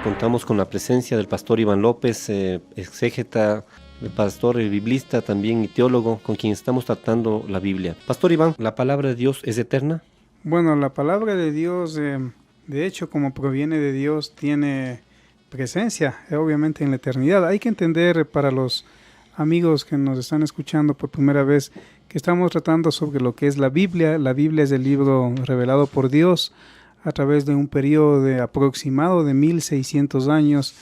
Contamos con la presencia del pastor Iván López, exégeta, pastor biblista también y teólogo, con quien estamos tratando la Biblia. Pastor Iván, ¿la palabra de Dios es eterna? Bueno, la palabra de Dios, de hecho, como proviene de Dios, tiene presencia, obviamente, en la eternidad. Hay que entender para los amigos que nos están escuchando por primera vez que estamos tratando sobre lo que es la Biblia. La Biblia es el libro revelado por Dios a través de un periodo de aproximado de 1600 años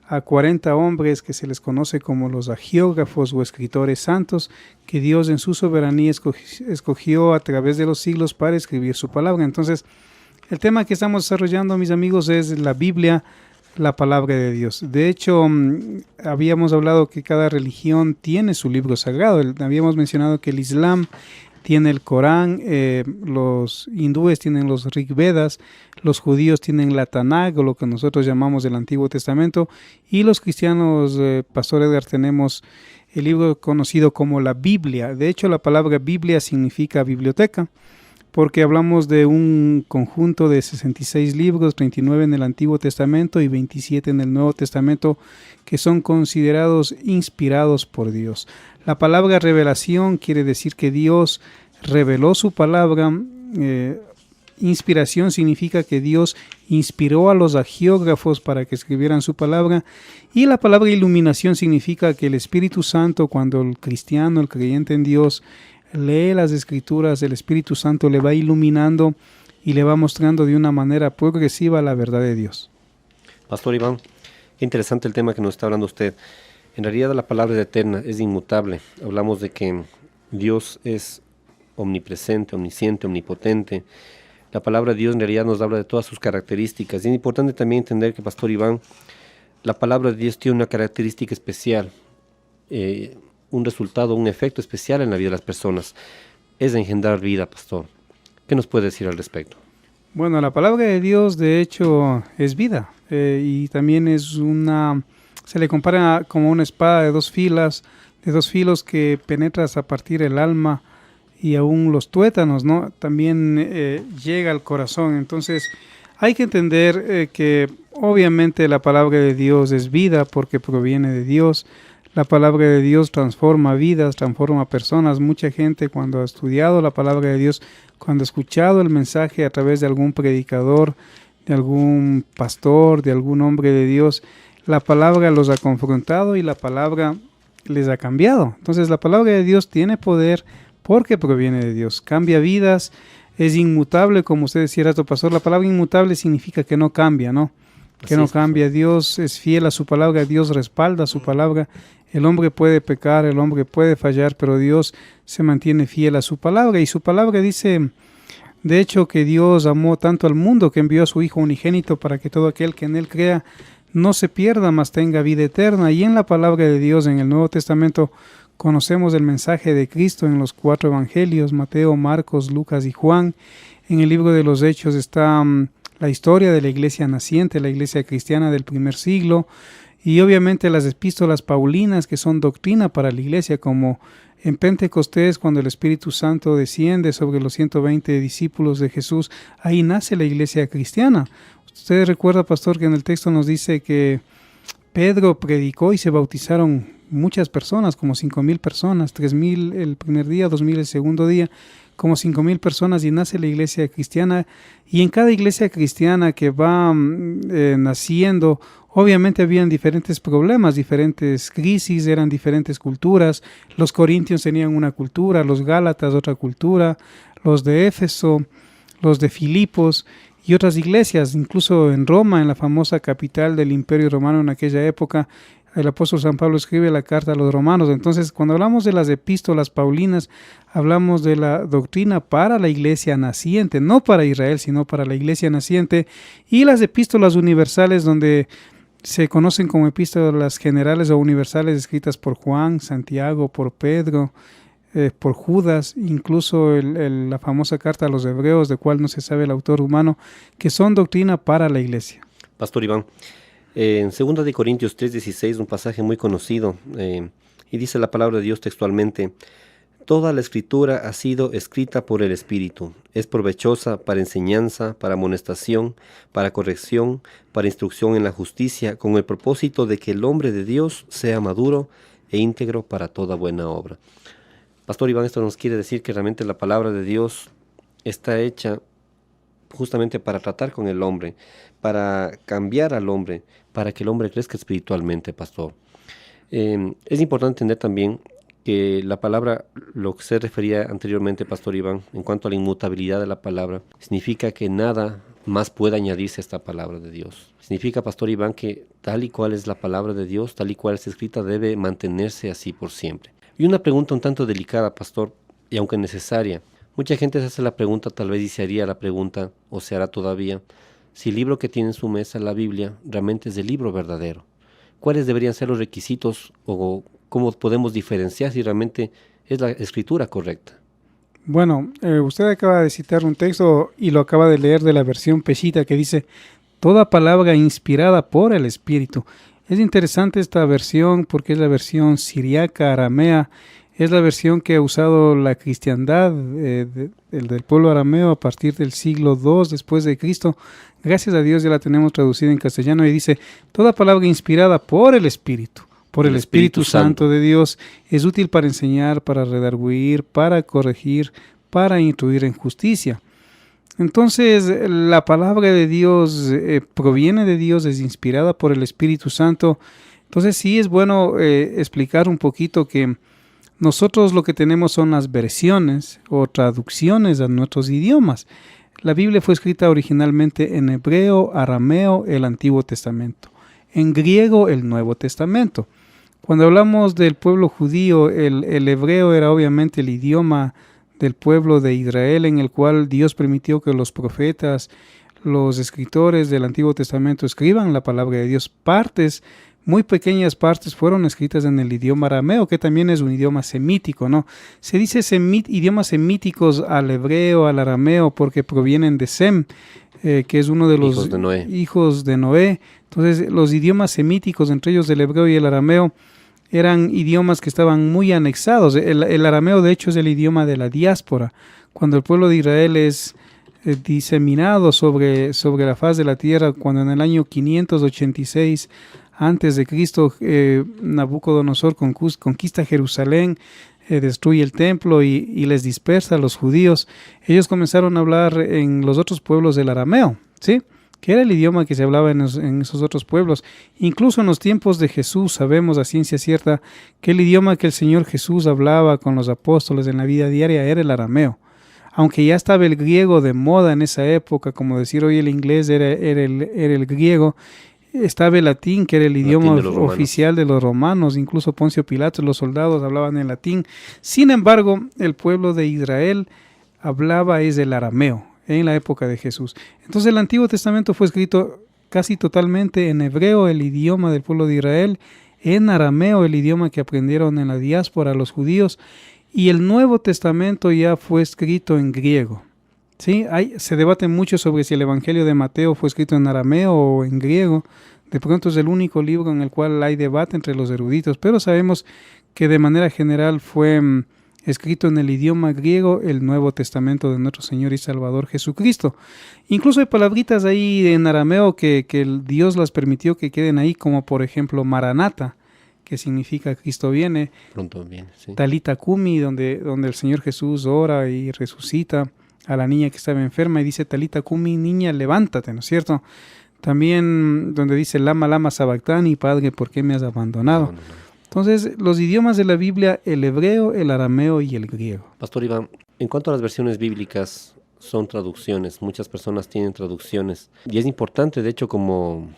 a 40 hombres que se les conoce como los agiógrafos o escritores santos, que Dios en su soberanía escogió a través de los siglos para escribir su palabra. Entonces, el tema que estamos desarrollando, mis amigos, es la Biblia, la palabra de Dios. De hecho, habíamos hablado que cada religión tiene su libro sagrado. Habíamos mencionado que el Islam tiene el Corán, los hindúes tienen los Rig Vedas, los judíos tienen la Tanaj, o lo que nosotros llamamos el Antiguo Testamento, y los cristianos, Pastor Edgar, tenemos el libro conocido como la Biblia. De hecho, la palabra Biblia significa biblioteca, porque hablamos de un conjunto de 66 libros, 39 en el Antiguo Testamento y 27 en el Nuevo Testamento, que son considerados inspirados por Dios. La palabra revelación quiere decir que Dios reveló su palabra. Inspiración significa que Dios inspiró a los agiógrafos para que escribieran su palabra. Y la palabra iluminación significa que el Espíritu Santo, cuando el cristiano, el creyente en Dios, lee las Escrituras, el Espíritu Santo le va iluminando y le va mostrando de una manera progresiva la verdad de Dios. Pastor Iván, qué interesante el tema que nos está hablando usted. En realidad la palabra es eterna, es inmutable. Hablamos de que Dios es omnipresente, omnisciente, omnipotente. La palabra de Dios en realidad nos habla de todas sus características. Y es importante también entender que, Pastor Iván, la palabra de Dios tiene una característica especial, un resultado, un efecto especial en la vida de las personas. Es engendrar vida, Pastor. ¿Qué nos puede decir al respecto? Bueno, la palabra de Dios, de hecho, es vida. Y también se le compara como una espada de dos filos que penetra hasta partir el alma y aún los tuétanos, ¿no? También llega al corazón. Entonces, hay que entender que obviamente la palabra de Dios es vida porque proviene de Dios. La palabra de Dios transforma vidas, transforma personas. Mucha gente, cuando ha estudiado la palabra de Dios, cuando ha escuchado el mensaje a través de algún predicador, de algún pastor, de algún hombre de Dios, la palabra los ha confrontado y la palabra les ha cambiado. Entonces, la palabra de Dios tiene poder porque proviene de Dios. Cambia vidas, es inmutable, como usted decía, pastor. La palabra inmutable significa que no cambia, ¿no? Que no cambia. Dios es fiel a su palabra, Dios respalda su palabra. El hombre puede pecar, el hombre puede fallar, pero Dios se mantiene fiel a su palabra. Y su palabra dice, de hecho, que Dios amó tanto al mundo que envió a su Hijo unigénito para que todo aquel que en Él crea no se pierda, mas tenga vida eterna. Y en la palabra de Dios, en el Nuevo Testamento, conocemos el mensaje de Cristo en los 4 evangelios, Mateo, Marcos, Lucas y Juan. En el libro de los Hechos está la historia de la iglesia naciente, la iglesia cristiana del primer siglo, y obviamente las epístolas paulinas, que son doctrina para la iglesia, como en Pentecostés, cuando el Espíritu Santo desciende sobre los 120 discípulos de Jesús, ahí nace la iglesia cristiana. Usted recuerda, pastor, que en el texto nos dice que Pedro predicó y se bautizaron muchas personas, como 5,000 personas, 3,000 el primer día, 2,000 el segundo día, como 5,000 personas, y nace la iglesia cristiana. Y en cada iglesia cristiana que va naciendo, obviamente habían diferentes problemas, diferentes crisis, eran diferentes culturas. Los corintios tenían una cultura, los gálatas otra cultura, los de Éfeso, los de Filipos y otras iglesias, incluso en Roma, en la famosa capital del Imperio Romano en aquella época, el apóstol San Pablo escribe la carta a los romanos. Entonces, cuando hablamos de las epístolas paulinas, hablamos de la doctrina para la iglesia naciente, no para Israel, sino para la iglesia naciente, y las epístolas universales, donde se conocen como epístolas generales o universales, escritas por Juan, Santiago, por Pedro, por Judas, incluso la famosa carta a los hebreos, de cual no se sabe el autor humano, que son doctrina para la iglesia. Pastor Iván, en 2 de Corintios 3:16, un pasaje muy conocido, y dice la palabra de Dios textualmente: Toda la Escritura ha sido escrita por el Espíritu. Es provechosa para enseñanza, para amonestación, para corrección, para instrucción en la justicia, con el propósito de que el hombre de Dios sea maduro e íntegro para toda buena obra. Pastor Iván, esto nos quiere decir que realmente la palabra de Dios está hecha justamente para tratar con el hombre, para cambiar al hombre, para que el hombre crezca espiritualmente, pastor. Es importante entender también que la palabra, lo que se refería anteriormente, pastor Iván, en cuanto a la inmutabilidad de la palabra, significa que nada más puede añadirse a esta palabra de Dios. Significa, pastor Iván, que tal y cual es la palabra de Dios, tal y cual es escrita, debe mantenerse así por siempre. Y una pregunta un tanto delicada, pastor, y aunque necesaria. Mucha gente se hace la pregunta, tal vez y se haría la pregunta, o se hará todavía, si el libro que tiene en su mesa, la Biblia, realmente es el libro verdadero. ¿Cuáles deberían ser los requisitos o cómo podemos diferenciar si realmente es la escritura correcta? Bueno, usted acaba de citar un texto y lo acaba de leer de la versión Peshitta que dice, toda palabra inspirada por el Espíritu. Es interesante esta versión porque es la versión siriaca, aramea, es la versión que ha usado la cristiandad del pueblo arameo a partir del siglo II después de Cristo. Gracias a Dios ya la tenemos traducida en castellano y dice, toda palabra inspirada por el Espíritu, por el Espíritu Santo de Dios, es útil para enseñar, para redarguir, para corregir, para instruir en justicia. Entonces, la palabra de Dios proviene de Dios, es inspirada por el Espíritu Santo. Entonces, sí es bueno explicar un poquito que nosotros lo que tenemos son las versiones o traducciones a nuestros idiomas. La Biblia fue escrita originalmente en hebreo, arameo, el Antiguo Testamento, en griego, el Nuevo Testamento. Cuando hablamos del pueblo judío, el hebreo era obviamente el idioma del pueblo de Israel, en el cual Dios permitió que los profetas, los escritores del Antiguo Testamento escriban la palabra de Dios. Muy pequeñas partes fueron escritas en el idioma arameo, que también es un idioma semítico, ¿no? Se dice idiomas semíticos al hebreo, al arameo, porque provienen de Sem, que es uno de los hijos de Noé. Entonces, los idiomas semíticos, entre ellos el hebreo y el arameo, eran idiomas que estaban muy anexados. El arameo, de hecho, es el idioma de la diáspora. Cuando el pueblo de Israel es diseminado sobre la faz de la tierra, cuando en el año 586 antes de Cristo, Nabucodonosor conquista Jerusalén, destruye el templo y les dispersa a los judíos. Ellos comenzaron a hablar en los otros pueblos del arameo, ¿sí? Que era el idioma que se hablaba en esos otros pueblos. Incluso en los tiempos de Jesús sabemos a ciencia cierta que el idioma que el Señor Jesús hablaba con los apóstoles en la vida diaria era el arameo. Aunque ya estaba el griego de moda en esa época, como decir hoy el inglés era el griego, estaba el latín, que era el idioma oficial de los romanos. Incluso Poncio Pilato, los soldados hablaban en latín. Sin embargo, el pueblo de Israel hablaba el arameo en la época de Jesús. Entonces el Antiguo Testamento fue escrito casi totalmente en hebreo, el idioma del pueblo de Israel, en arameo, el idioma que aprendieron en la diáspora los judíos, y el Nuevo Testamento ya fue escrito en griego. ¿Sí? Se debate mucho sobre si el Evangelio de Mateo fue escrito en arameo o en griego. De pronto es el único libro en el cual hay debate entre los eruditos, pero sabemos que de manera general fue escrito en el idioma griego el Nuevo Testamento de nuestro Señor y Salvador Jesucristo. Incluso hay palabritas ahí en arameo que Dios las permitió que queden ahí, como por ejemplo Maranata, que significa Cristo viene. Pronto viene, sí. Talita Kumi, donde el Señor Jesús ora y resucita a la niña que estaba enferma y dice Talita Kumi, niña, levántate, ¿no es cierto? También donde dice Lama Lama Sabactani, Padre, ¿por qué me has abandonado? Entonces, los idiomas de la Biblia, el hebreo, el arameo y el griego. Pastor Iván, en cuanto a las versiones bíblicas, son traducciones. Muchas personas tienen traducciones. Y es importante, de hecho, como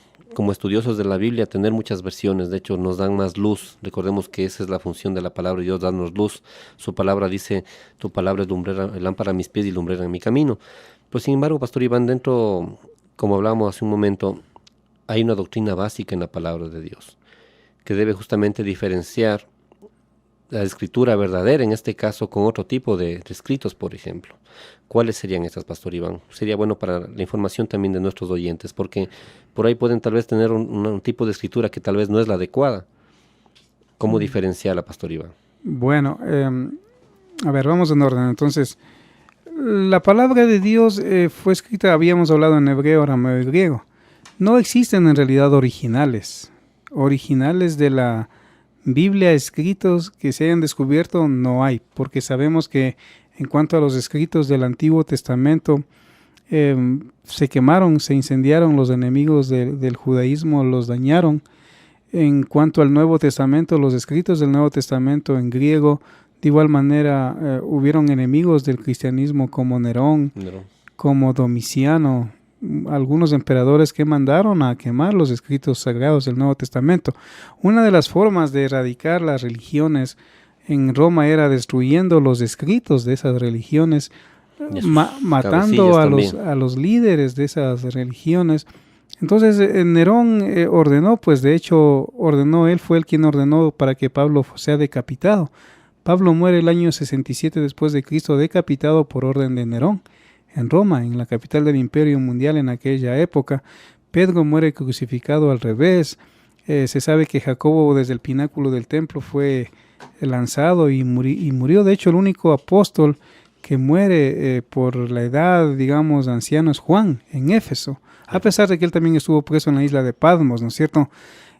estudiosos de la Biblia, tener muchas versiones. De hecho, nos dan más luz. Recordemos que esa es la función de la palabra de Dios, darnos luz. Su palabra dice, tu palabra es lámpara a mis pies y lumbrera en mi camino. Pero sin embargo, Pastor Iván, dentro, como hablábamos hace un momento, hay una doctrina básica en la palabra de Dios, que debe justamente diferenciar la escritura verdadera, en este caso, con otro tipo de escritos, por ejemplo. ¿Cuáles serían estas, Pastor Iván? Sería bueno para la información también de nuestros oyentes, porque por ahí pueden tal vez tener un tipo de escritura que tal vez no es la adecuada. ¿Cómo diferenciarla, Pastor Iván? Bueno, A ver, vamos en orden. Entonces, la palabra de Dios fue escrita, habíamos hablado en hebreo, arameo y griego. No existen en realidad originales de la Biblia escritos que se hayan descubierto, no hay, porque sabemos que en cuanto a los escritos del Antiguo Testamento, se quemaron, se incendiaron, los enemigos del judaísmo los dañaron. En cuanto al Nuevo Testamento, los escritos del Nuevo Testamento en griego, de igual manera hubieron enemigos del cristianismo como Nerón, como Domiciano, algunos emperadores que mandaron a quemar los escritos sagrados del Nuevo Testamento. Una de las formas de erradicar las religiones en Roma era destruyendo los escritos de esas religiones, matando a los líderes de esas religiones. Entonces Nerón ordenó, pues de hecho ordenó, él fue el quien ordenó para que Pablo sea decapitado. Pablo muere el año 67 después de Cristo, decapitado por orden de Nerón en Roma, en la capital del Imperio Mundial en aquella época. Pedro muere crucificado al revés. Se sabe que Jacobo desde el pináculo del templo fue lanzado y murió. De hecho, el único apóstol que muere por la edad, digamos, anciano es Juan en Éfeso, a pesar de que él también estuvo preso en la isla de Patmos, ¿no es cierto?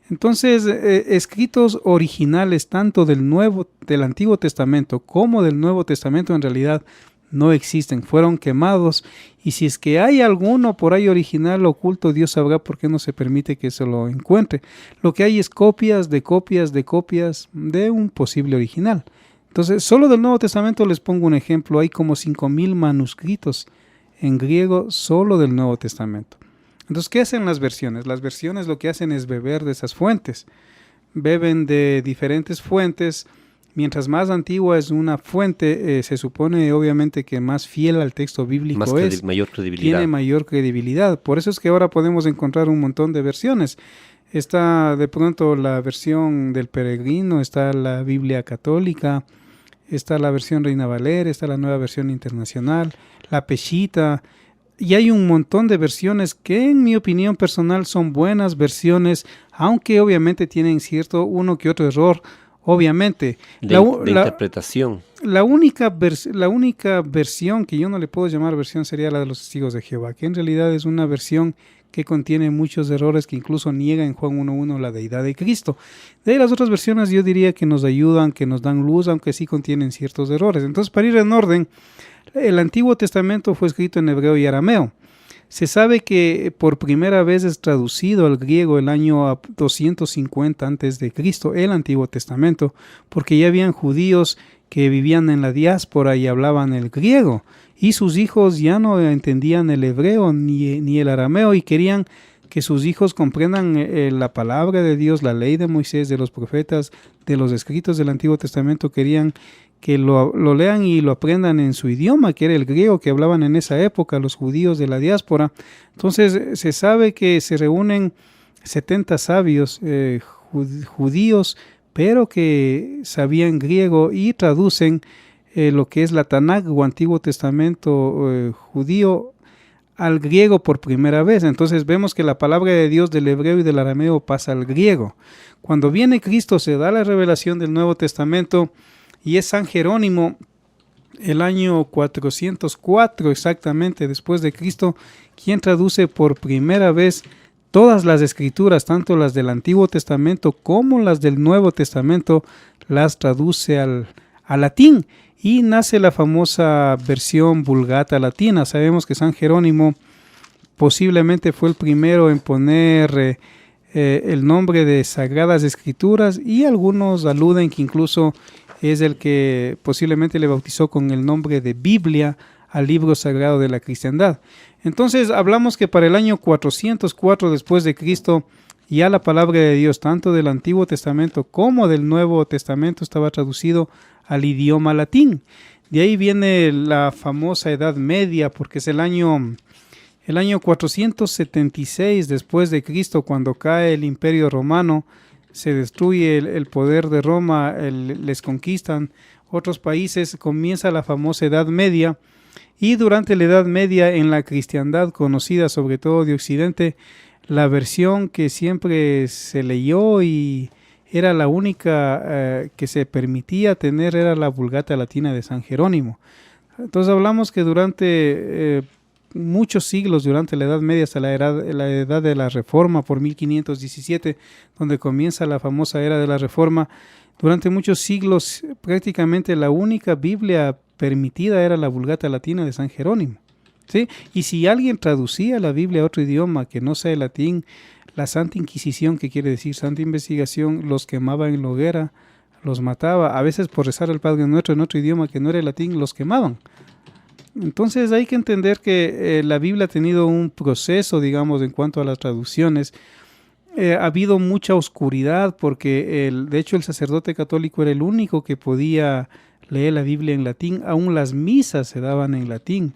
Entonces, escritos originales tanto del Antiguo Testamento como del Nuevo Testamento en realidad no existen, fueron quemados, y si es que hay alguno por ahí original oculto, Dios sabrá por qué no se permite que se lo encuentre. Lo que hay es copias de copias de copias de un posible original. Entonces, solo del Nuevo Testamento les pongo un ejemplo, hay como 5,000 manuscritos en griego solo del Nuevo Testamento. Entonces, ¿qué hacen las versiones? Las versiones lo que hacen es beber de esas fuentes. Beben de diferentes fuentes. Mientras más antigua es una fuente, se supone obviamente que más fiel al texto bíblico mayor credibilidad. Tiene mayor credibilidad. Por eso es que ahora podemos encontrar un montón de versiones. Está de pronto la versión del Peregrino, está la Biblia Católica, está la versión Reina Valera, está la Nueva Versión Internacional, la Peshitta, y hay un montón de versiones que en mi opinión personal son buenas versiones, aunque obviamente tienen cierto uno que otro error. Obviamente, de interpretación. La única versión que yo no le puedo llamar versión sería la de los Testigos de Jehová, que en realidad es una versión que contiene muchos errores, que incluso niega en Juan 1:1 la deidad de Cristo. De ahí las otras versiones yo diría que nos ayudan, que nos dan luz, aunque sí contienen ciertos errores. Entonces, para ir en orden, el Antiguo Testamento fue escrito en hebreo y arameo. Se sabe que por primera vez es traducido al griego el año 250 a.C., el Antiguo Testamento, porque ya habían judíos que vivían en la diáspora y hablaban el griego, y sus hijos ya no entendían el hebreo ni el arameo, y querían que sus hijos comprendan la palabra de Dios, la ley de Moisés, de los profetas, de los escritos del Antiguo Testamento. Querían que lo lean y lo aprendan en su idioma, que era el griego que hablaban en esa época los judíos de la diáspora. Entonces se sabe que se reúnen 70 sabios judíos, pero que sabían griego, y traducen lo que es la Tanaj o Antiguo Testamento judío al griego por primera vez. Entonces vemos que la palabra de Dios del hebreo y del arameo pasa al griego. Cuando viene Cristo se da la revelación del Nuevo Testamento, y es San Jerónimo, el año 404 exactamente después de Cristo, quien traduce por primera vez todas las escrituras, tanto las del Antiguo Testamento como las del Nuevo Testamento, las traduce al latín, y nace la famosa versión Vulgata latina. Sabemos que San Jerónimo posiblemente fue el primero en poner el nombre de Sagradas Escrituras, y algunos aluden que incluso es el que posiblemente le bautizó con el nombre de Biblia al libro sagrado de la cristiandad. Entonces hablamos que para el año 404 después de Cristo ya la palabra de Dios, tanto del Antiguo Testamento como del Nuevo Testamento, estaba traducido al idioma latín. De ahí viene la famosa Edad Media, porque es el año 476 después de Cristo, cuando cae el Imperio Romano. Se destruye el poder de Roma, les conquistan otros países, comienza la famosa Edad Media, y durante la Edad Media en la cristiandad conocida sobre todo de Occidente, la versión que siempre se leyó y era la única que se permitía tener, era la Vulgata Latina de San Jerónimo. Entonces hablamos que durante muchos siglos, durante la Edad Media hasta la edad de la Reforma, por 1517, donde comienza la famosa era de la Reforma, durante muchos siglos prácticamente la única Biblia permitida era la Vulgata Latina de San Jerónimo, ¿sí? Y si alguien traducía la Biblia a otro idioma que no sea el latín, la Santa Inquisición, que quiere decir Santa Investigación, los quemaba en la hoguera, los mataba, a veces por rezar al Padre Nuestro en otro idioma que no era el latín, los quemaban. Entonces hay que entender que la Biblia ha tenido un proceso, digamos, en cuanto a las traducciones. Ha habido mucha oscuridad porque, de hecho, el sacerdote católico era el único que podía leer la Biblia en latín. Aún las misas se daban en latín.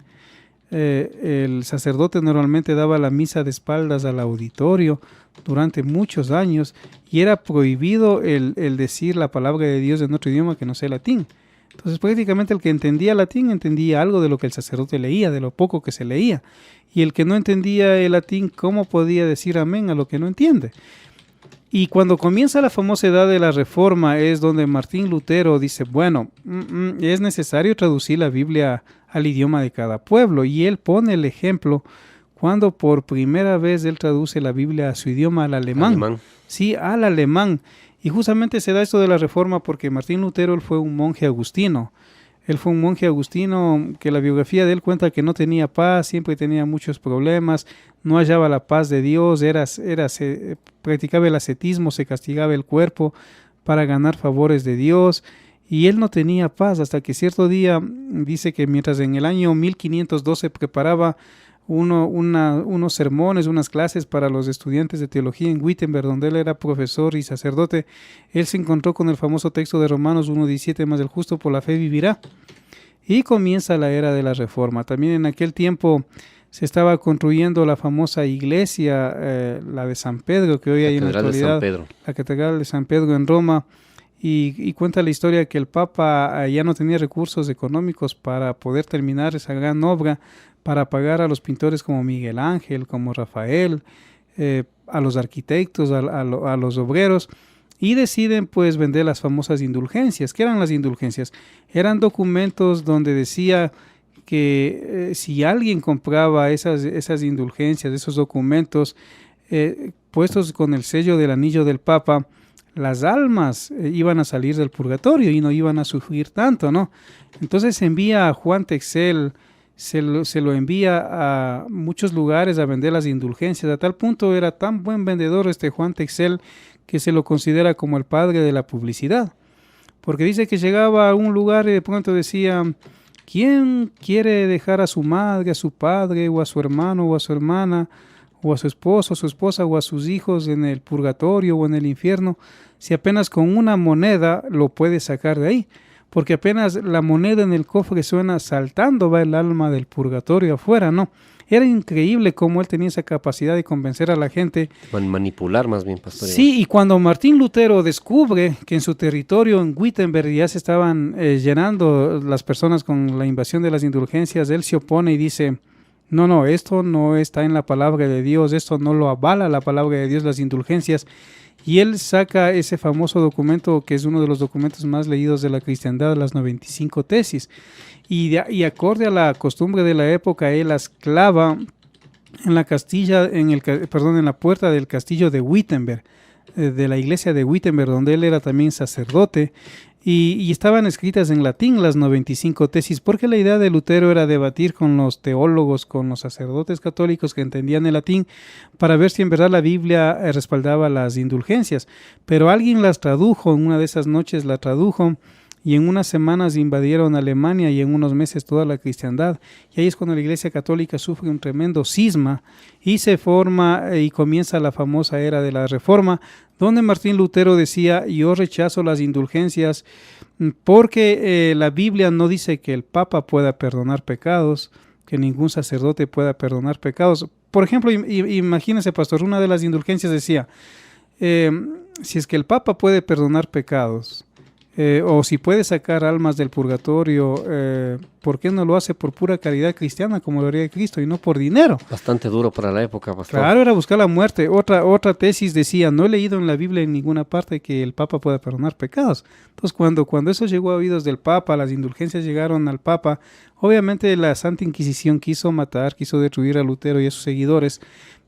El sacerdote normalmente daba la misa de espaldas al auditorio durante muchos años y era prohibido el decir la palabra de Dios en otro idioma que no sea latín. Entonces prácticamente el que entendía latín entendía algo de lo que el sacerdote leía, de lo poco que se leía. Y el que no entendía el latín, ¿cómo podía decir amén a lo que no entiende? Y cuando comienza la famosa edad de la Reforma es donde Martín Lutero dice, bueno, es necesario traducir la Biblia al idioma de cada pueblo. Y él pone el ejemplo cuando por primera vez él traduce la Biblia a su idioma, al alemán. Sí, al alemán. Y justamente se da esto de la Reforma porque Martín Lutero él fue un monje agustino. Él fue un monje agustino que la biografía de él cuenta que no tenía paz, siempre tenía muchos problemas, no hallaba la paz de Dios, practicaba el ascetismo, se castigaba el cuerpo para ganar favores de Dios y él no tenía paz hasta que cierto día dice que mientras en el año 1512 preparaba unos sermones, unas clases para los estudiantes de teología en Wittenberg, donde él era profesor y sacerdote, él se encontró con el famoso texto de Romanos 1:17, más el justo por la fe vivirá. Y comienza la era de la Reforma. También en aquel tiempo se estaba construyendo la famosa iglesia, la de San Pedro, que hoy hay en la actualidad, la Catedral de San Pedro en Roma, y cuenta la historia que el Papa ya no tenía recursos económicos para poder terminar esa gran obra, para pagar a los pintores como Miguel Ángel, como Rafael, a los arquitectos, a los obreros, y deciden pues vender las famosas indulgencias. ¿Qué eran las indulgencias? Eran documentos donde decía que si alguien compraba esas indulgencias, esos documentos puestos con el sello del anillo del Papa, las almas iban a salir del purgatorio y no iban a sufrir tanto, ¿no? Entonces se envía a Juan Texel, se lo envía a muchos lugares a vender las indulgencias. A tal punto era tan buen vendedor este Juan Texel que se lo considera como el padre de la publicidad. Porque dice que llegaba a un lugar y de pronto decía, ¿quién quiere dejar a su madre, a su padre, o a su hermano, o a su hermana, o a su esposo, o su esposa, o a sus hijos en el purgatorio o en el infierno, si apenas con una moneda lo puede sacar de ahí? Porque apenas la moneda en el cofre suena, saltando va el alma del purgatorio afuera, ¿no? Era increíble cómo él tenía esa capacidad de convencer a la gente. Manipular más bien, pastor. Sí, y cuando Martín Lutero descubre que en su territorio, en Wittenberg, ya se estaban llenando las personas con la invasión de las indulgencias, él se opone y dice, no, esto no está en la palabra de Dios, esto no lo avala la palabra de Dios, las indulgencias. Y él saca ese famoso documento que es uno de los documentos más leídos de la cristiandad, las 95 tesis. Y acorde a la costumbre de la época, él las clava en la puerta del castillo de Wittenberg, de la iglesia de Wittenberg, donde él era también sacerdote. Y estaban escritas en latín las 95 tesis, porque la idea de Lutero era debatir con los teólogos, con los sacerdotes católicos que entendían el latín, para ver si en verdad la Biblia respaldaba las indulgencias. Pero alguien las tradujo, en una de esas noches la tradujo, y en unas semanas invadieron Alemania y en unos meses toda la cristiandad. Y ahí es cuando la Iglesia Católica sufre un tremendo cisma y se forma y comienza la famosa era de la Reforma, donde Martín Lutero decía, yo rechazo las indulgencias porque la Biblia no dice que el Papa pueda perdonar pecados, que ningún sacerdote pueda perdonar pecados. Por ejemplo, imagínese, pastor, una de las indulgencias decía, si es que el Papa puede perdonar pecados, O si puede sacar almas del purgatorio, ¿por qué no lo hace por pura caridad cristiana como lo haría Cristo y no por dinero? Bastante duro para la época, pastor. Claro, era buscar la muerte. Otra tesis decía, no he leído en la Biblia en ninguna parte que el Papa pueda perdonar pecados. Entonces, cuando eso llegó a oídos del Papa, las indulgencias llegaron al Papa, obviamente la Santa Inquisición quiso matar, quiso destruir a Lutero y a sus seguidores,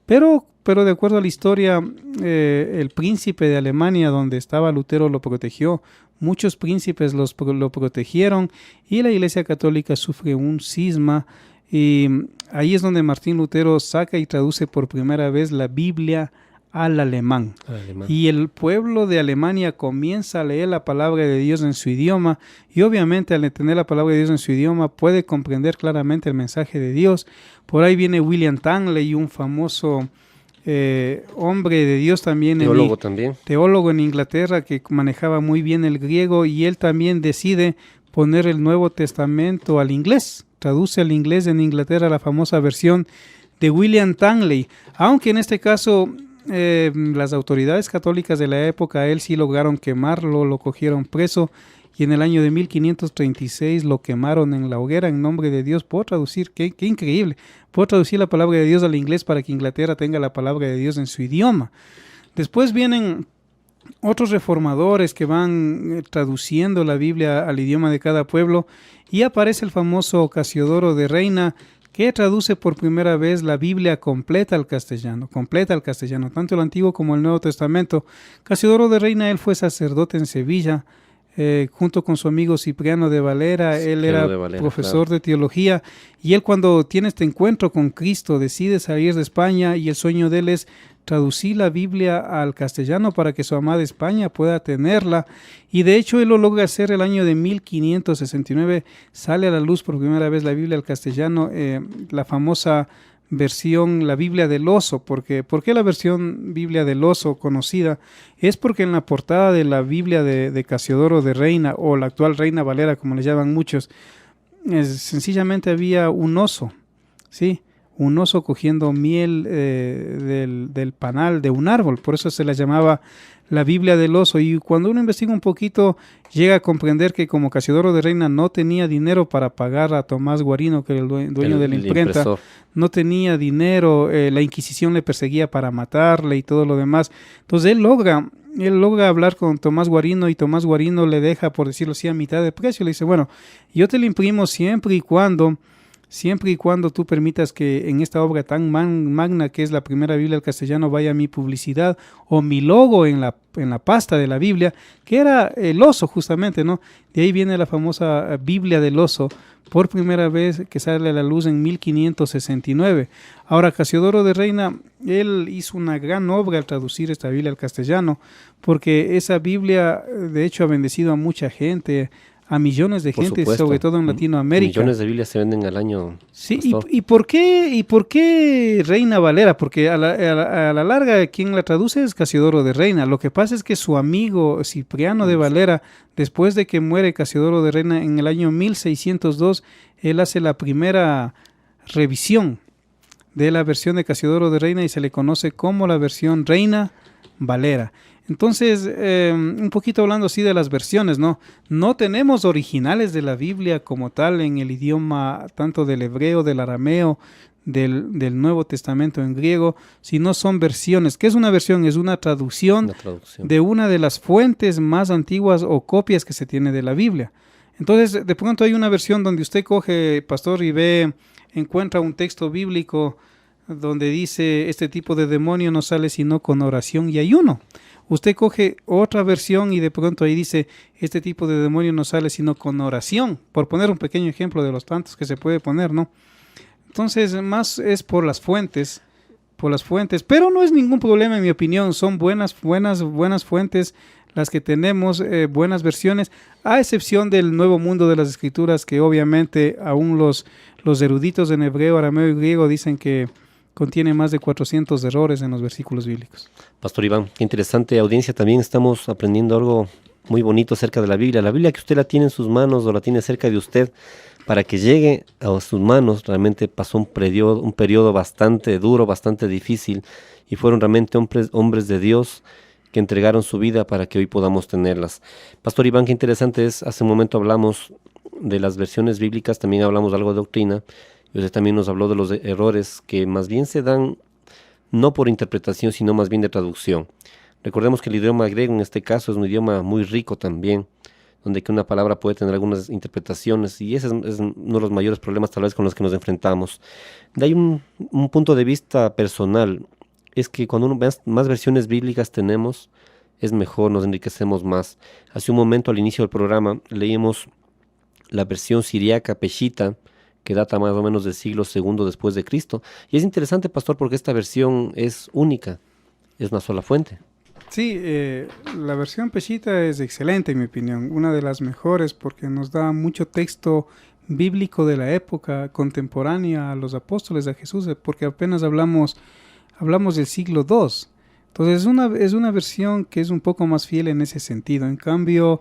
pero de acuerdo a la historia, el príncipe de Alemania, donde estaba Lutero, lo protegió. Muchos príncipes lo protegieron y la Iglesia Católica sufre un cisma. Y ahí es donde Martín Lutero saca y traduce por primera vez la Biblia al alemán. Y el pueblo de Alemania comienza a leer la palabra de Dios en su idioma, y obviamente al entender la palabra de Dios en su idioma puede comprender claramente el mensaje de Dios. Por ahí viene William Tangley, un famoso hombre de Dios también, teólogo en Inglaterra, que manejaba muy bien el griego, y él también decide poner el Nuevo Testamento al inglés. Traduce al inglés en Inglaterra la famosa versión de William Tangley, aunque en este caso las autoridades católicas de la época a él sí lograron quemarlo, lo cogieron preso, y en el año de 1536 lo quemaron en la hoguera en nombre de Dios. Puedo traducir, qué increíble, puedo traducir la palabra de Dios al inglés para que Inglaterra tenga la palabra de Dios en su idioma. Después vienen otros reformadores que van traduciendo la Biblia al idioma de cada pueblo, y aparece el famoso Casiodoro de Reina, que traduce por primera vez la Biblia completa al castellano, tanto el Antiguo como el Nuevo Testamento. Casiodoro de Reina, él fue sacerdote en Sevilla, junto con su amigo Cipriano de Valera. Él era profesor de teología, y él, cuando tiene este encuentro con Cristo, decide salir de España, y el sueño de él es traducir la Biblia al castellano para que su amada España pueda tenerla, y de hecho él lo logra hacer. El año de 1569 sale a la luz por primera vez la Biblia al castellano, la famosa versión, la Biblia del Oso. ¿Por qué la versión Biblia del Oso conocida? Es porque en la portada de la Biblia de Casiodoro de Reina, o la actual Reina Valera como le llaman muchos, sencillamente había un oso, ¿sí? Un oso cogiendo miel del panal de un árbol. Por eso se la llamaba la Biblia del Oso. Y cuando uno investiga un poquito, llega a comprender que como Casiodoro de Reina no tenía dinero para pagar a Tomás Guarino, que era el dueño de la imprenta, impresor. No tenía dinero, la Inquisición le perseguía para matarle y todo lo demás. Entonces él logra hablar con Tomás Guarino, y Tomás Guarino le deja, por decirlo así, a mitad de precio. Le dice, bueno, yo te lo imprimo siempre y cuando tú permitas que en esta obra tan magna que es la primera Biblia al castellano vaya mi publicidad o mi logo en la pasta de la Biblia, que era el oso justamente, ¿no? De ahí viene la famosa Biblia del Oso, por primera vez, que sale a la luz en 1569. Ahora, Casiodoro de Reina, él hizo una gran obra al traducir esta Biblia al castellano, porque esa Biblia de hecho ha bendecido a mucha gente, a millones de gente, sobre todo en Latinoamérica. Millones de Biblias se venden al año. Sí, ¿y por qué Reina Valera? Porque a la larga quien la traduce es Casiodoro de Reina. Lo que pasa es que su amigo Cipriano de Valera, después de que muere Casiodoro de Reina en el año 1602, él hace la primera revisión de la versión de Casiodoro de Reina y se le conoce como la versión Reina Valera. Entonces, un poquito hablando así de las versiones, ¿no? No tenemos originales de la Biblia como tal en el idioma tanto del hebreo, del arameo, del Nuevo Testamento en griego, sino son versiones. ¿Qué es una versión? Es una traducción de una de las fuentes más antiguas o copias que se tiene de la Biblia. Entonces, de pronto hay una versión donde usted coge, pastor, y encuentra un texto bíblico donde dice, este tipo de demonio no sale sino con oración y ayuno. Usted coge otra versión y de pronto ahí dice, este tipo de demonio no sale sino con oración, por poner un pequeño ejemplo de los tantos que se puede poner, ¿no? Entonces, más es por las fuentes, pero no es ningún problema en mi opinión, son buenas fuentes las que tenemos, buenas versiones, a excepción del Nuevo Mundo de las Escrituras, que obviamente aún los eruditos en hebreo, arameo y griego dicen que contiene más de 400 errores en los versículos bíblicos. Pastor Iván, qué interesante audiencia. También estamos aprendiendo algo muy bonito acerca de la Biblia. La Biblia que usted la tiene en sus manos o la tiene cerca de usted, para que llegue a sus manos, realmente pasó un periodo bastante duro, bastante difícil, y fueron realmente hombres de Dios que entregaron su vida para que hoy podamos tenerlas. Pastor Iván, qué interesante es, hace un momento hablamos de las versiones bíblicas, también hablamos algo de doctrina, y usted también nos habló de los errores que más bien se dan no por interpretación, sino más bien de traducción. Recordemos que el idioma griego en este caso es un idioma muy rico también, donde que una palabra puede tener algunas interpretaciones, y ese es uno de los mayores problemas tal vez con los que nos enfrentamos. De ahí un punto de vista personal, es que cuando más versiones bíblicas tenemos, es mejor, nos enriquecemos más. Hace un momento al inicio del programa leímos la versión siriaca Peshita, que data más o menos del siglo II después de Cristo. Y es interesante, pastor, porque esta versión es única, es una sola fuente. Sí, la versión Peshita es excelente en mi opinión, una de las mejores porque nos da mucho texto bíblico de la época contemporánea a los apóstoles, a Jesús, porque apenas hablamos del siglo II. Entonces es una versión que es un poco más fiel en ese sentido. En cambio,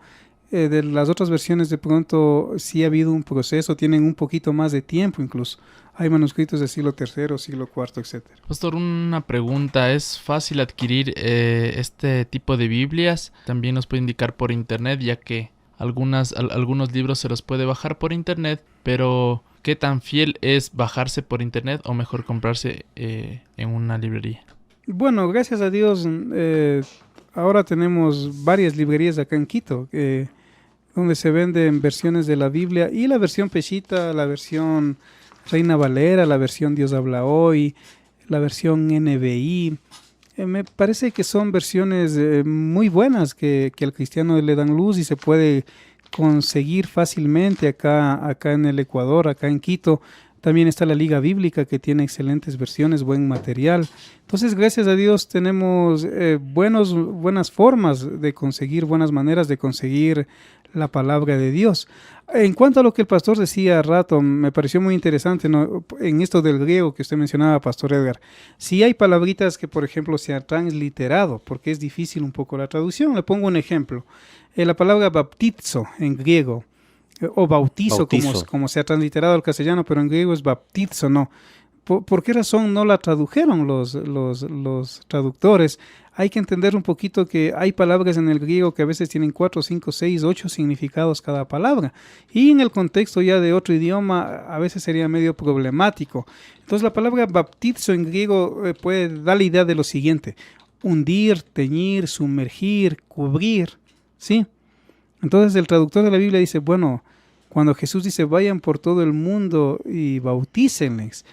de las otras versiones de pronto sí ha habido un proceso, tienen un poquito más de tiempo incluso. Hay manuscritos del siglo III, siglo IV, etcétera. Pastor, una pregunta. ¿Es fácil adquirir este tipo de Biblias? También nos puede indicar por internet, ya que algunos libros se los puede bajar por internet, pero ¿qué tan fiel es bajarse por internet o mejor comprarse en una librería? Bueno, gracias a Dios, ahora tenemos varias librerías acá en Quito, donde se venden versiones de la Biblia y la versión Peshita, la versión Reina Valera, la versión Dios habla hoy, la versión NBI. Me parece que son versiones muy buenas que al cristiano le dan luz y se puede conseguir fácilmente acá en el Ecuador, acá en Quito. También está la Liga Bíblica que tiene excelentes versiones, buen material. Entonces, gracias a Dios tenemos buenas formas de conseguir, buenas maneras de conseguir la palabra de Dios. En cuanto a lo que el pastor decía a rato, me pareció muy interesante, ¿no? En esto del griego que usted mencionaba, Pastor Edgar. Sí hay palabritas que, por ejemplo, se han transliterado, porque es difícil un poco la traducción. Le pongo un ejemplo. La palabra baptizo en griego, o bautizo. Como se ha transliterado al castellano, pero en griego es baptizo, ¿no? ¿Por qué razón no la tradujeron los traductores? Hay que entender un poquito que hay palabras en el griego que a veces tienen 4, 5, 6, 8 significados cada palabra. Y en el contexto ya de otro idioma a veces sería medio problemático. Entonces la palabra baptizo en griego puede dar la idea de lo siguiente: hundir, teñir, sumergir, cubrir, ¿sí? Entonces el traductor de la Biblia dice, bueno, cuando Jesús dice vayan por todo el mundo y bautícenles,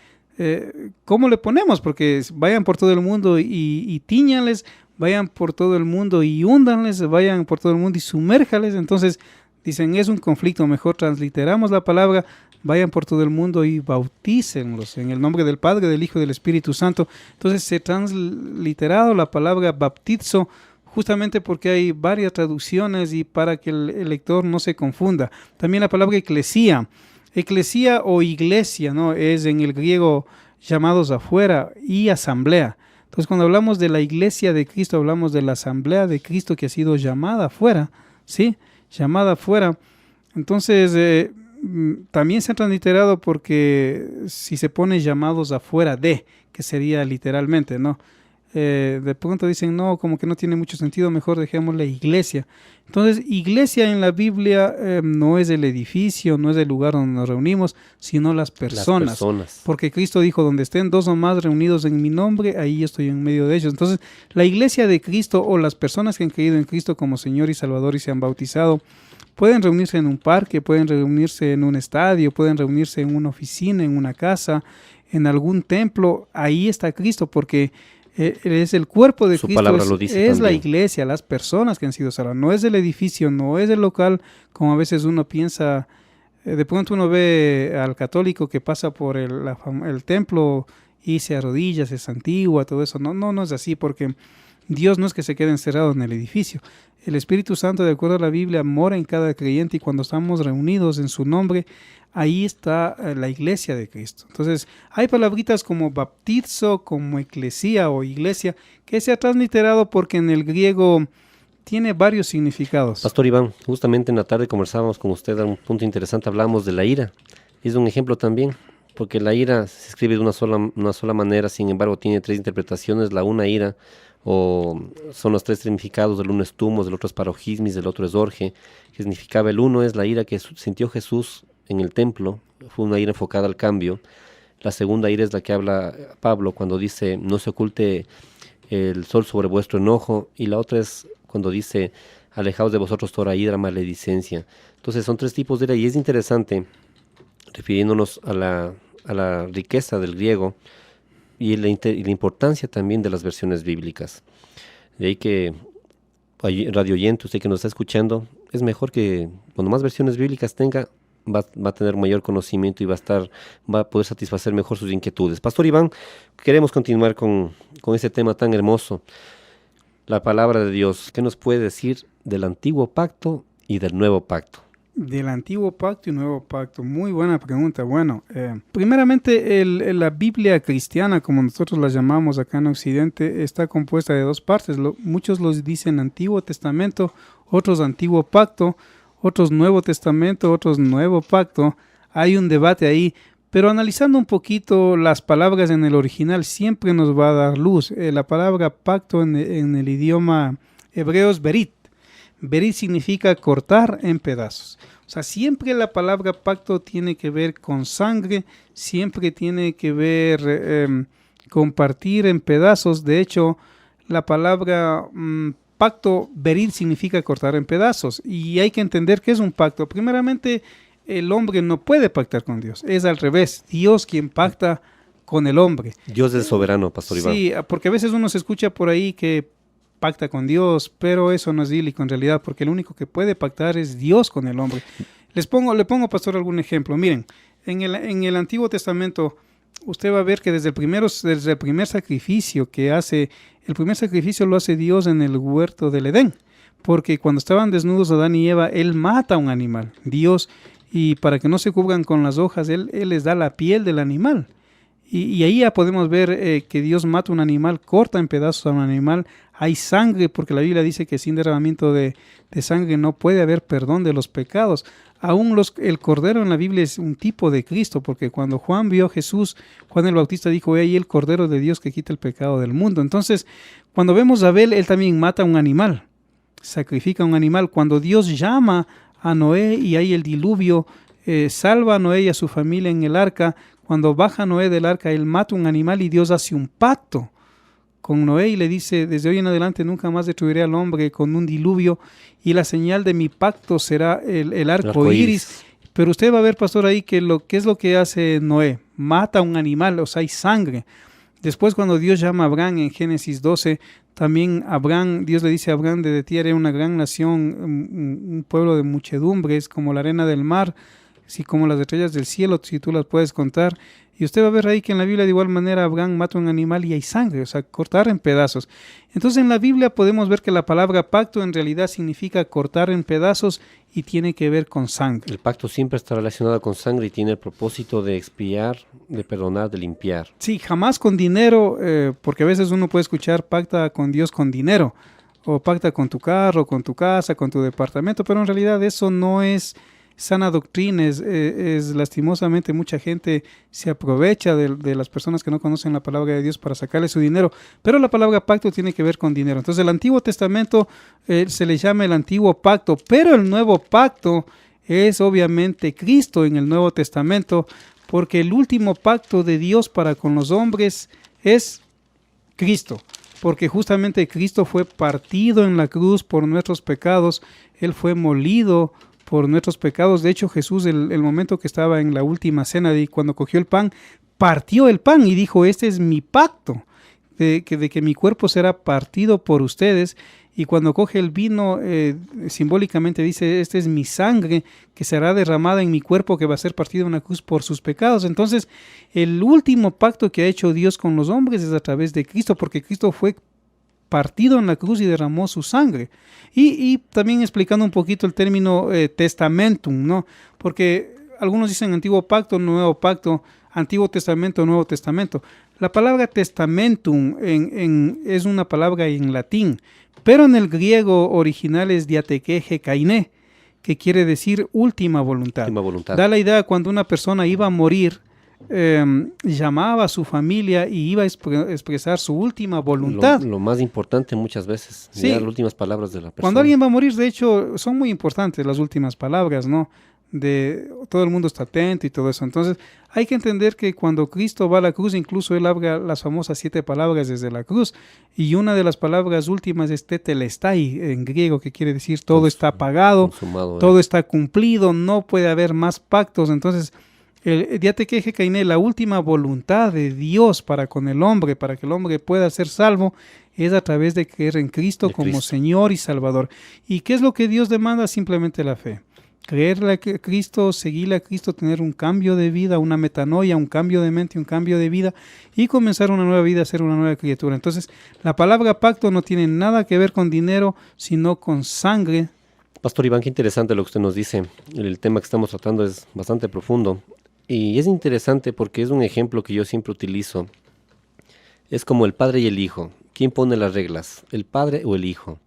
¿cómo le ponemos? Porque vayan por todo el mundo y tíñanles, vayan por todo el mundo y húndanles, vayan por todo el mundo y sumérjales. Entonces dicen, es un conflicto, mejor transliteramos la palabra, vayan por todo el mundo y bautícenlos en el nombre del Padre, del Hijo y del Espíritu Santo. Entonces se ha transliterado la palabra baptizo, justamente porque hay varias traducciones y para que el lector no se confunda. También la palabra eclesía o iglesia, ¿no? Es en el griego llamados afuera y asamblea. Entonces cuando hablamos de la iglesia de Cristo, hablamos de la asamblea de Cristo que ha sido llamada afuera, ¿sí? Llamada afuera. Entonces también se ha transliterado porque si se pone llamados afuera de, que sería literalmente, ¿no? De pronto dicen, no, como que no tiene mucho sentido, mejor dejémosle iglesia. Entonces, iglesia en la Biblia no es el edificio, no es el lugar donde nos reunimos, sino las personas. Porque Cristo dijo, donde estén 2 o más reunidos en mi nombre, ahí estoy en medio de ellos. Entonces, la iglesia de Cristo o las personas que han creído en Cristo como Señor y Salvador y se han bautizado, pueden reunirse en un parque, pueden reunirse en un estadio, pueden reunirse en una oficina, en una casa, en algún templo. Ahí está Cristo, porque es el cuerpo de Cristo, es la iglesia, las personas que han sido salvas. No es el edificio, no es el local, como a veces uno piensa. De pronto uno ve al católico que pasa por el templo y se arrodilla, se santigua, todo eso. No es así, porque Dios no es que se quede encerrado en el edificio. El Espíritu Santo, de acuerdo a la Biblia, mora en cada creyente y cuando estamos reunidos en su nombre, ahí está la iglesia de Cristo. Entonces, hay palabritas como baptizo, como eclesía o iglesia, que se ha transliterado porque en el griego tiene varios significados. Pastor Iván, justamente en la tarde conversábamos con usted a un punto interesante, hablábamos de la ira. Es un ejemplo también, porque la ira se escribe de una sola manera, sin embargo tiene 3 interpretaciones. La una ira o son los 3 significados, del uno es tumos, del otro es parogismis, del otro es orge, que significaba el uno es la ira que sintió Jesús en el templo, fue una ira enfocada al cambio. La segunda ira es la que habla Pablo cuando dice no se oculte el sol sobre vuestro enojo, y la otra es cuando dice alejaos de vosotros toda ira, maledicencia. Entonces son 3 tipos de ira, y es interesante, refiriéndonos a la riqueza del griego y la importancia también de las versiones bíblicas. De ahí que, radio oyente, usted que nos está escuchando, es mejor que cuando más versiones bíblicas tenga, va a tener mayor conocimiento y va a poder satisfacer mejor sus inquietudes. Pastor Iván, queremos continuar con este tema tan hermoso, la palabra de Dios. ¿Qué nos puede decir del antiguo pacto y del nuevo pacto? Del antiguo pacto y nuevo pacto, muy buena pregunta. Bueno, primeramente la Biblia cristiana, como nosotros la llamamos acá en Occidente, está compuesta de 2 partes. Muchos los dicen Antiguo Testamento, otros Antiguo Pacto, otros Nuevo Testamento, otros Nuevo Pacto. Hay un debate ahí, pero analizando un poquito las palabras en el original siempre nos va a dar luz. La palabra pacto en el idioma hebreo es berit. Berit significa cortar en pedazos. O sea, siempre la palabra pacto tiene que ver con sangre, siempre tiene que ver con partir en pedazos. De hecho, la palabra pacto, berit, significa cortar en pedazos. Y hay que entender qué es un pacto. Primeramente, el hombre no puede pactar con Dios. Es al revés. Dios quien pacta con el hombre. Dios es soberano, Pastor Iván. Sí, porque a veces uno se escucha por ahí que pacta con Dios, pero eso no es bíblico en realidad, porque el único que puede pactar es Dios con el hombre. Le pongo, pastor, algún ejemplo. Miren, en el Antiguo Testamento, usted va a ver que desde el primer sacrificio que hace, el primer sacrificio lo hace Dios en el huerto del Edén, porque cuando estaban desnudos Adán y Eva, Él mata a un animal, Dios, y para que no se cubran con las hojas, Él les da la piel del animal. Y ahí ya podemos ver que Dios mata un animal, corta en pedazos a un animal. Hay sangre, porque la Biblia dice que sin derramamiento de sangre no puede haber perdón de los pecados. Aún el cordero en la Biblia es un tipo de Cristo, porque cuando Juan vio a Jesús, Juan el Bautista dijo, he ahí el cordero de Dios que quita el pecado del mundo. Entonces, cuando vemos a Abel, él también mata a un animal, sacrifica a un animal. Cuando Dios llama a Noé y hay el diluvio, salva a Noé y a su familia en el arca. Cuando baja Noé del arca, él mata un animal y Dios hace un pacto con Noé y le dice, desde hoy en adelante nunca más destruiré al hombre con un diluvio, y la señal de mi pacto será el arco iris. Pero usted va a ver, pastor, ahí que ¿qué es lo que hace Noé? Mata un animal, o sea, hay sangre. Después, cuando Dios llama a Abraham en Génesis 12, también Dios le dice a Abraham, de ti haré una gran nación, un pueblo de muchedumbres, como la arena del mar, así como las estrellas del cielo, si tú las puedes contar. Y usted va a ver ahí que en la Biblia de igual manera Abraham mata un animal y hay sangre, o sea, cortar en pedazos. Entonces en la Biblia podemos ver que la palabra pacto en realidad significa cortar en pedazos y tiene que ver con sangre. El pacto siempre está relacionado con sangre y tiene el propósito de expiar, de perdonar, de limpiar. Sí, jamás con dinero, porque a veces uno puede escuchar pacta con Dios con dinero, o pacta con tu carro, con tu casa, con tu departamento, pero en realidad eso no es sana doctrina. Es lastimosamente mucha gente se aprovecha de las personas que no conocen la palabra de Dios para sacarle su dinero, pero la palabra pacto tiene que ver con dinero. Entonces el Antiguo Testamento se le llama el Antiguo Pacto, pero el Nuevo Pacto es obviamente Cristo en el Nuevo Testamento, porque el último pacto de Dios para con los hombres es Cristo, porque justamente Cristo fue partido en la cruz por nuestros pecados, Él fue molido por nuestros pecados. De hecho, Jesús, el momento que estaba en la última cena, cuando cogió el pan, partió el pan y dijo, este es mi pacto, de que mi cuerpo será partido por ustedes. Y cuando coge el vino, simbólicamente dice, esta es mi sangre que será derramada en mi cuerpo, que va a ser partido en la cruz por sus pecados. Entonces, el último pacto que ha hecho Dios con los hombres es a través de Cristo, porque Cristo fue partido en la cruz y derramó su sangre. Y también explicando un poquito el término testamentum, ¿no? Porque algunos dicen Antiguo Pacto, Nuevo Pacto, Antiguo Testamento, Nuevo Testamento. La palabra testamentum es una palabra en latín, pero en el griego original es diatekeje kainé, que quiere decir última voluntad. Última voluntad. Da la idea cuando una persona iba a morir, llamaba a su familia y iba a expresar su última voluntad. Lo más importante muchas veces, Sí. ya las últimas palabras de la persona. Cuando alguien va a morir, de hecho, son muy importantes las últimas palabras, ¿no? Todo el mundo está atento y todo eso. Entonces, hay que entender que cuando Cristo va a la cruz, incluso Él habla las famosas 7 palabras desde la cruz. Y una de las palabras últimas es tetelestai, en griego, que quiere decir todo está pagado, Consumado, todo está cumplido, no puede haber más pactos. Entonces, el Diatequeje Kainé, la última voluntad de Dios para con el hombre, para que el hombre pueda ser salvo, es a través de creer en Cristo De como Cristo. Señor y Salvador. ¿Y qué es lo que Dios demanda? Simplemente la fe. Creerle a Cristo, seguirle a Cristo, tener un cambio de vida, una metanoia, un cambio de mente, un cambio de vida y comenzar una nueva vida, ser una nueva criatura. Entonces, la palabra pacto no tiene nada que ver con dinero, sino con sangre. Pastor Iván, qué interesante lo que usted nos dice. El tema que estamos tratando es bastante profundo y es interesante porque es un ejemplo que yo siempre utilizo. Es como el padre y el hijo. ¿Quién pone las reglas? ¿El padre o el hijo?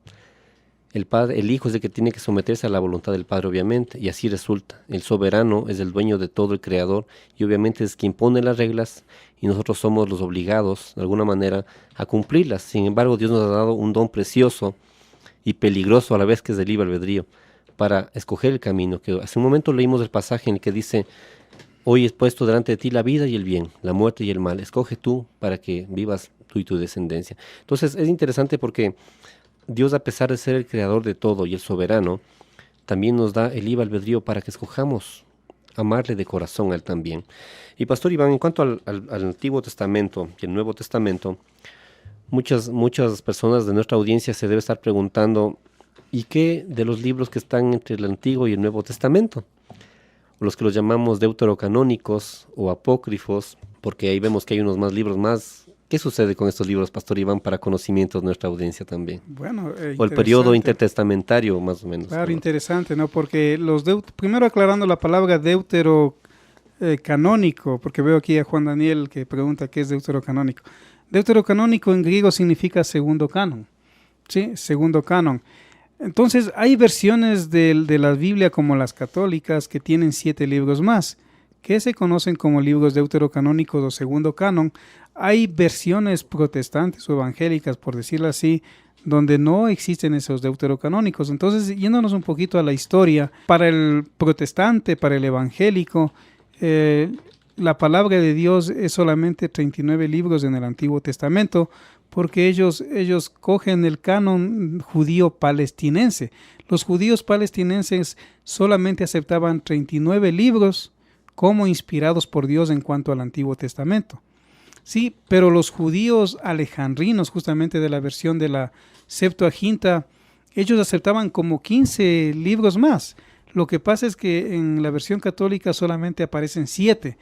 El hijo es el que tiene que someterse a la voluntad del padre, obviamente, y así resulta. El soberano es el dueño de todo, el creador, y obviamente es quien pone las reglas y nosotros somos los obligados, de alguna manera, a cumplirlas. Sin embargo, Dios nos ha dado un don precioso y peligroso a la vez, que es el libre albedrío, para escoger el camino. Que hace un momento leímos el pasaje en el que dice: hoy he puesto delante de ti la vida y el bien, la muerte y el mal. Escoge tú para que vivas tú y tu descendencia. Entonces es interesante porque Dios, a pesar de ser el creador de todo y el soberano, también nos da el libre albedrío para que escojamos amarle de corazón a Él también. Y Pastor Iván, en cuanto al Antiguo Testamento y el Nuevo Testamento, muchas personas de nuestra audiencia se deben estar preguntando: ¿y qué de los libros que están entre el Antiguo y el Nuevo Testamento? Los que los llamamos deuterocanónicos o apócrifos, porque ahí vemos que hay unos más libros más. ¿Qué sucede con estos libros, Pastor Iván, para conocimiento de nuestra audiencia también? Bueno, O el periodo intertestamentario, más o menos. Claro, interesante, ¿no? Porque primero aclarando la palabra deuterocanónico, porque veo aquí a Juan Daniel que pregunta qué es deuterocanónico. Deuterocanónico en griego significa segundo canon, ¿sí? Segundo canon. Entonces, hay versiones de la Biblia, como las católicas, que tienen 7 libros más, que se conocen como libros deuterocanónicos o segundo canon. Hay versiones protestantes o evangélicas, por decirlo así, donde no existen esos deuterocanónicos. Entonces, yéndonos un poquito a la historia, para el protestante, para el evangélico, la palabra de Dios es solamente 39 libros en el Antiguo Testamento, porque ellos cogen el canon judío palestinense. Los judíos palestinenses solamente aceptaban 39 libros como inspirados por Dios en cuanto al Antiguo Testamento. Sí, pero los judíos alejandrinos, justamente de la versión de la Septuaginta, ellos aceptaban como 15 libros más. Lo que pasa es que en la versión católica solamente aparecen 7,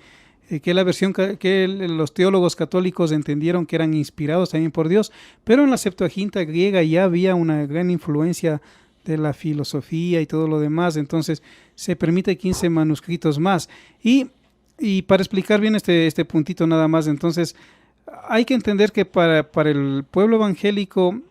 que la versión que los teólogos católicos entendieron que eran inspirados también por Dios, pero en la Septuaginta griega ya había una gran influencia de la filosofía y todo lo demás, entonces se permite 15 manuscritos más. Y para explicar bien este puntito nada más, entonces hay que entender que para el pueblo evangélico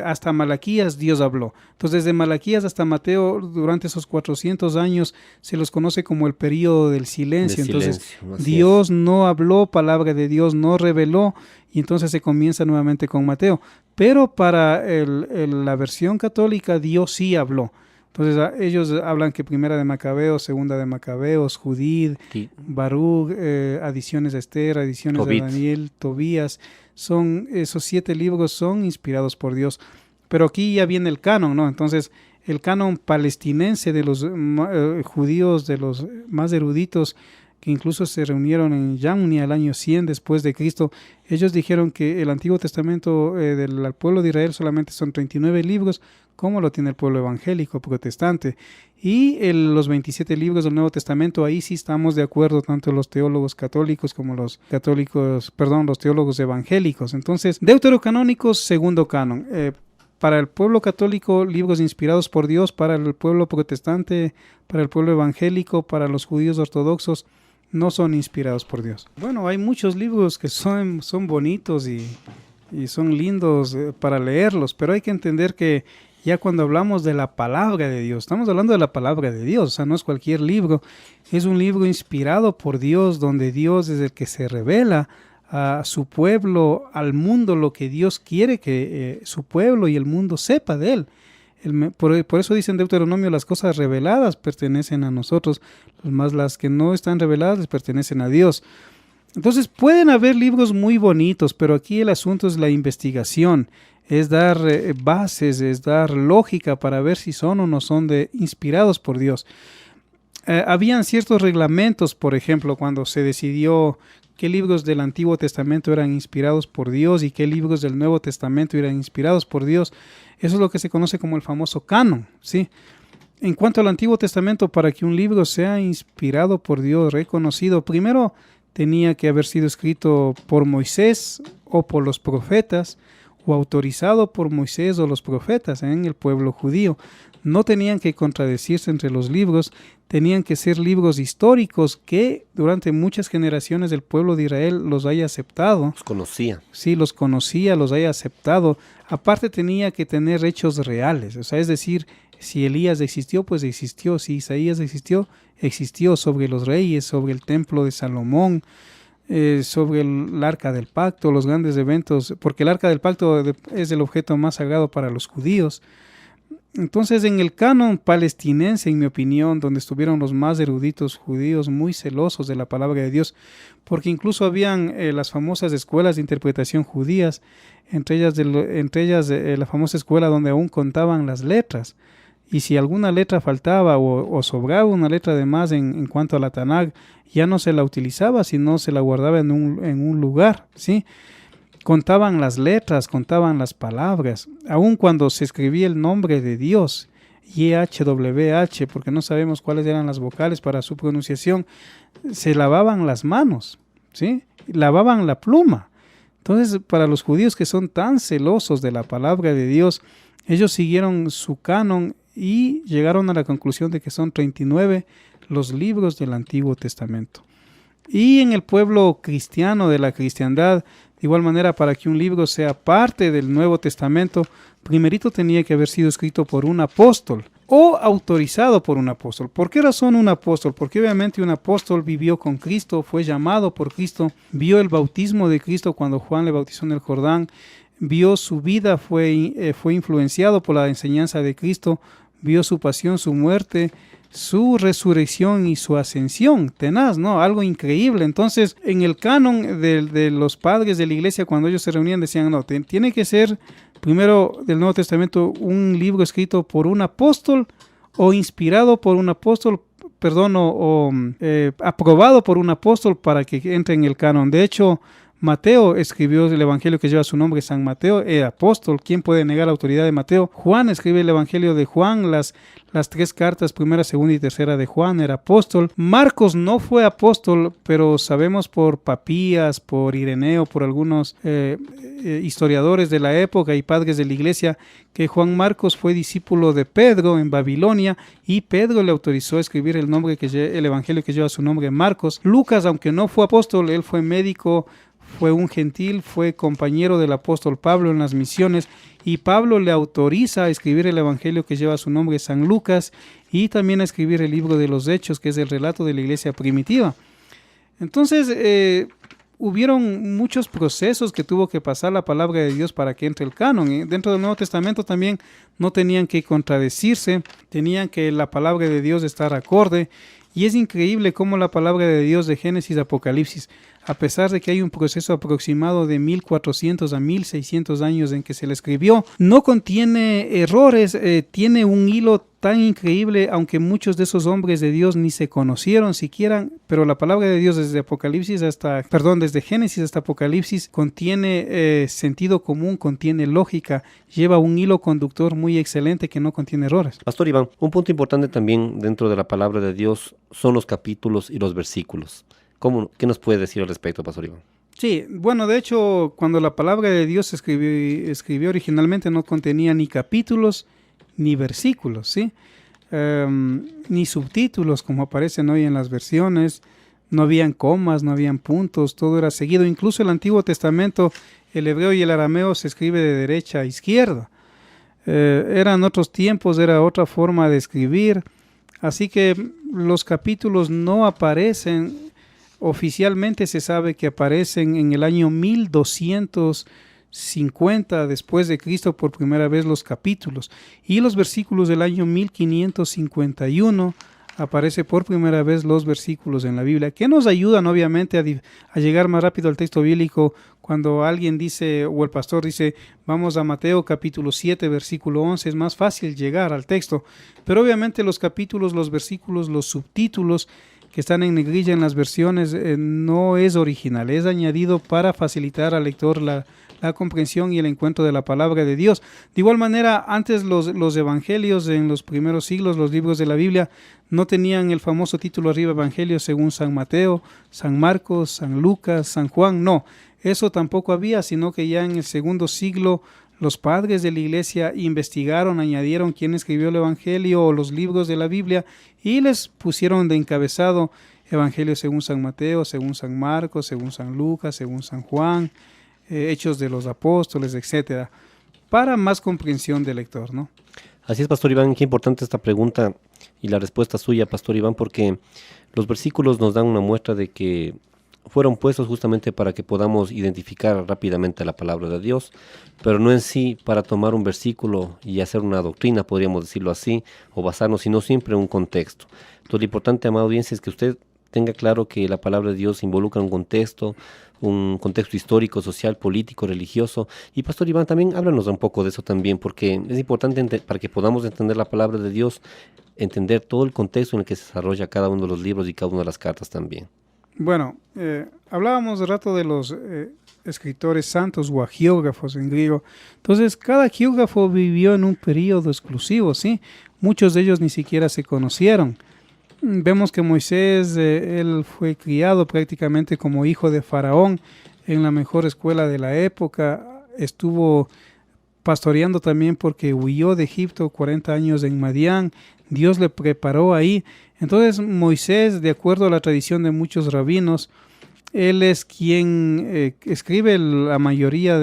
hasta Malaquías Dios habló. Entonces desde Malaquías hasta Mateo, durante esos 400 años se los conoce como el periodo del silencio. Entonces Dios no habló, palabra de Dios no reveló, y entonces se comienza nuevamente con Mateo. Pero para la versión católica Dios sí habló. Entonces ellos hablan que primera de Macabeos, segunda de Macabeos, Judith, sí. Baruch, adiciones de Esther, adiciones Tobit. De Daniel, Tobías, esos 7 libros son inspirados por Dios. Pero aquí ya viene el canon, ¿no? Entonces el canon palestinense de los judíos, de los más eruditos, que incluso se reunieron en Yamni al año 100 después de Cristo, ellos dijeron que el Antiguo Testamento del pueblo de Israel solamente son 39 libros, como lo tiene el pueblo evangélico protestante, y los 27 libros del Nuevo Testamento, ahí sí estamos de acuerdo, tanto los teólogos católicos como los teólogos evangélicos. Entonces, deuterocanónicos, segundo canon. Para el pueblo católico, libros inspirados por Dios; para el pueblo protestante, para el pueblo evangélico, para los judíos ortodoxos, no son inspirados por Dios. Bueno, hay muchos libros que son bonitos y son lindos para leerlos, pero hay que entender que Ya cuando hablamos de la palabra de Dios, estamos hablando de la palabra de Dios, o sea, no es cualquier libro, es un libro inspirado por Dios, donde Dios es el que se revela a su pueblo, al mundo, lo que Dios quiere que su pueblo y el mundo sepa de él. Por eso dicen Deuteronomio, las cosas reveladas pertenecen a nosotros, más las que no están reveladas les pertenecen a Dios. Entonces pueden haber libros muy bonitos, pero aquí el asunto es la investigación, es dar bases, es dar lógica para ver si son o no son inspirados por Dios. Habían ciertos reglamentos, por ejemplo, cuando se decidió qué libros del Antiguo Testamento eran inspirados por Dios y qué libros del Nuevo Testamento eran inspirados por Dios. Eso es lo que se conoce como el famoso canon, ¿sí? En cuanto al Antiguo Testamento, para que un libro sea inspirado por Dios, reconocido, primero tenía que haber sido escrito por Moisés o por los profetas, o autorizado por Moisés o los profetas en el pueblo judío. No tenían que contradecirse entre los libros, tenían que ser libros históricos que durante muchas generaciones del pueblo de Israel los haya aceptado. Los conocía. Sí, los conocía, los haya aceptado. Aparte tenía que tener hechos reales, o sea, es decir, si Elías existió, pues existió. Si Isaías existió, existió sobre los reyes, sobre el templo de Salomón, sobre el arca del pacto, los grandes eventos, porque el arca del pacto es el objeto más sagrado para los judíos. Entonces, en el canon palestinense, en mi opinión, donde estuvieron los más eruditos judíos muy celosos de la palabra de Dios, porque incluso habían las famosas escuelas de interpretación judías, entre ellas la famosa escuela donde aún contaban las letras, y si alguna letra faltaba o sobraba una letra de más en cuanto a la Tanaj, ya no se la utilizaba, sino se la guardaba en un lugar, ¿sí? Contaban las letras, contaban las palabras, aun cuando se escribía el nombre de Dios, YHWH, porque no sabemos cuáles eran las vocales para su pronunciación, se lavaban las manos, ¿sí? Lavaban la pluma. Entonces, para los judíos que son tan celosos de la palabra de Dios, ellos siguieron su canon y llegaron a la conclusión de que son 39 los libros del Antiguo Testamento. Y en el pueblo cristiano, de la cristiandad, de igual manera, para que un libro sea parte del Nuevo Testamento, primerito tenía que haber sido escrito por un apóstol o autorizado por un apóstol. ¿Por qué razón un apóstol? Porque obviamente un apóstol vivió con Cristo, fue llamado por Cristo, vio el bautismo de Cristo cuando Juan le bautizó en el Jordán, vio su vida, fue influenciado por la enseñanza de Cristo, vio su pasión, su muerte, su resurrección y su ascensión. Tenaz, ¿no? Algo increíble. Entonces, en el canon de los padres de la iglesia, cuando ellos se reunían, decían, no, tiene que ser primero del Nuevo Testamento un libro escrito por un apóstol o inspirado por un apóstol, aprobado por un apóstol para que entre en el canon. De hecho, Mateo escribió el evangelio que lleva su nombre, San Mateo, era apóstol. ¿Quién puede negar la autoridad de Mateo? Juan escribe el evangelio de Juan, las 3 cartas, primera, segunda y tercera de Juan, era apóstol. Marcos no fue apóstol, pero sabemos por Papías, por Ireneo, por algunos historiadores de la época y padres de la iglesia, que Juan Marcos fue discípulo de Pedro en Babilonia y Pedro le autorizó a escribir el evangelio que lleva su nombre, Marcos. Lucas, aunque no fue apóstol, él fue médico, fue un gentil, fue compañero del apóstol Pablo en las misiones, y Pablo le autoriza a escribir el evangelio que lleva su nombre, San Lucas, y también a escribir el libro de los Hechos, que es el relato de la iglesia primitiva. Entonces, hubieron muchos procesos que tuvo que pasar la palabra de Dios para que entre el canon. Dentro del Nuevo Testamento también no tenían que contradecirse, tenían que la palabra de Dios estar acorde, y es increíble cómo la palabra de Dios de Génesis a Apocalipsis, a pesar de que hay un proceso aproximado de 1400 a 1600 años en que se le escribió, no contiene errores, tiene un hilo tan increíble, aunque muchos de esos hombres de Dios ni se conocieron siquiera, pero la palabra de Dios desde Génesis hasta Apocalipsis contiene sentido común, contiene lógica, lleva un hilo conductor muy excelente que no contiene errores. Pastor Iván, un punto importante también dentro de la palabra de Dios son los capítulos y los versículos. ¿Qué nos puede decir al respecto, Pastor Iván? Sí, bueno, de hecho, cuando la palabra de Dios se escribió originalmente no contenía ni capítulos ni versículos, ¿sí? Ni subtítulos como aparecen hoy en las versiones, no habían comas, no habían puntos, todo era seguido. Incluso el Antiguo Testamento, el hebreo y el arameo se escribe de derecha a izquierda. Eran otros tiempos, era otra forma de escribir. Así que los capítulos no aparecen, oficialmente se sabe que aparecen en el año 1250 después de Cristo por primera vez los capítulos, y los versículos del año 1551 aparece por primera vez los versículos en la Biblia, que nos ayudan obviamente a llegar más rápido al texto bíblico. Cuando alguien dice, o el pastor dice, vamos a Mateo capítulo 7, versículo 11, es más fácil llegar al texto. Pero obviamente los capítulos, los versículos, los subtítulos que están en negrilla en las versiones no es original, es añadido para facilitar al lector la comprensión y el encuentro de la palabra de Dios. De igual manera, antes los evangelios en los primeros siglos, los libros de la Biblia, no tenían el famoso título arriba, Evangelio según San Mateo, San Marcos, San Lucas, San Juan. No, eso tampoco había, sino que ya en el segundo siglo los padres de la iglesia investigaron, añadieron quién escribió el Evangelio o los libros de la Biblia y les pusieron de encabezado Evangelio según San Mateo, según San Marcos, según San Lucas, según San Juan, Hechos de los Apóstoles, etcétera, para más comprensión del lector, ¿no? Así es, Pastor Iván, qué importante esta pregunta y la respuesta suya, Pastor Iván, porque los versículos nos dan una muestra de que fueron puestos justamente para que podamos identificar rápidamente la palabra de Dios, pero no en sí para tomar un versículo y hacer una doctrina, podríamos decirlo así, o basarnos, sino siempre en un contexto. Entonces, lo importante, amada audiencia, es que usted tenga claro que la palabra de Dios involucra un contexto histórico, social, político, religioso. Y Pastor Iván, también háblanos un poco de eso también, porque es importante para que podamos entender la palabra de Dios, entender todo el contexto en el que se desarrolla cada uno de los libros y cada una de las cartas también. Bueno, hablábamos de rato de los escritores santos o agiógrafos en griego. Entonces, cada agiógrafo vivió en un periodo exclusivo, ¿sí? Muchos de ellos ni siquiera se conocieron. Vemos que Moisés, él fue criado prácticamente como hijo de Faraón en la mejor escuela de la época. Estuvo pastoreando también porque huyó de Egipto 40 años en Madián. Dios le preparó ahí. Entonces Moisés, de acuerdo a la tradición de muchos rabinos, él es quien escribe la mayoría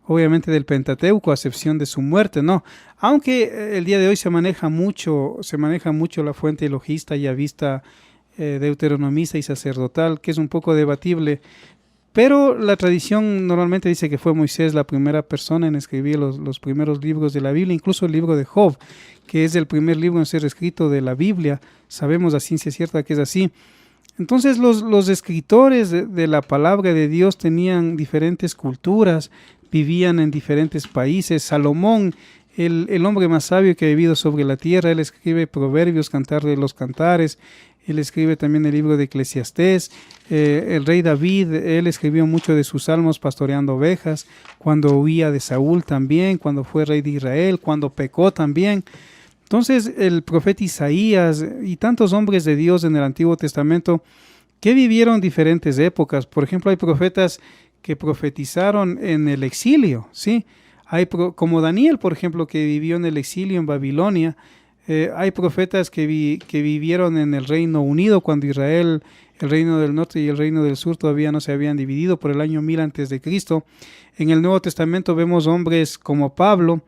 obviamente del Pentateuco, a excepción de su muerte, ¿no? Aunque el día de hoy se maneja mucho la fuente logista, yavista, deuteronomista y sacerdotal, que es un poco debatible, pero la tradición normalmente dice que fue Moisés la primera persona en escribir los primeros libros de la Biblia, incluso el libro de Job, que es el primer libro en ser escrito de la Biblia. Sabemos a ciencia cierta que es así. Entonces los escritores de la palabra de Dios tenían diferentes culturas, vivían en diferentes países. Salomón, el hombre más sabio que ha vivido sobre la tierra, él escribe Proverbios, Cantar de los Cantares, él escribe también el libro de Eclesiastés. El rey David, él escribió mucho de sus salmos pastoreando ovejas, cuando huía de Saúl también, cuando fue rey de Israel, cuando pecó también. Entonces el profeta Isaías y tantos hombres de Dios en el Antiguo Testamento que vivieron diferentes épocas. Por ejemplo, hay profetas que profetizaron en el exilio, ¿sí? Como Daniel, por ejemplo, que vivió en el exilio en Babilonia. Hay profetas que vivieron en el Reino Unido cuando Israel, el reino del norte y el reino del sur todavía no se habían dividido, por el año 1000 a.C. En el Nuevo Testamento vemos hombres como Pablo,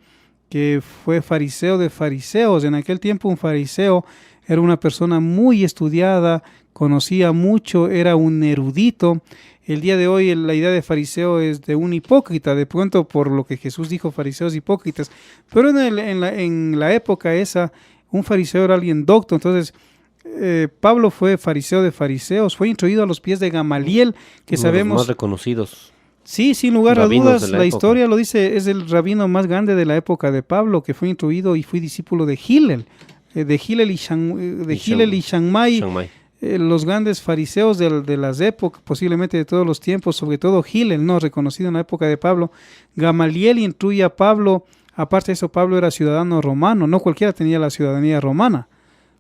que fue fariseo de fariseos. En aquel tiempo un fariseo era una persona muy estudiada, conocía mucho, era un erudito. El día de hoy la idea de fariseo es de un hipócrita, de pronto por lo que Jesús dijo, fariseos hipócritas. Pero en la época esa, un fariseo era alguien docto. Entonces, Pablo fue fariseo de fariseos, fue instruido a los pies de Gamaliel, que sabemos... Los más reconocidos. Sí, sin lugar a dudas, la historia lo dice, es el rabino más grande de la época de Pablo, que fue instruido y fue discípulo de Hillel, y Shammai. Los grandes fariseos de las épocas, posiblemente de todos los tiempos, sobre todo Hillel, no reconocido en la época de Pablo. Gamaliel instruye a Pablo. Aparte de eso, Pablo era ciudadano romano, no cualquiera tenía la ciudadanía romana.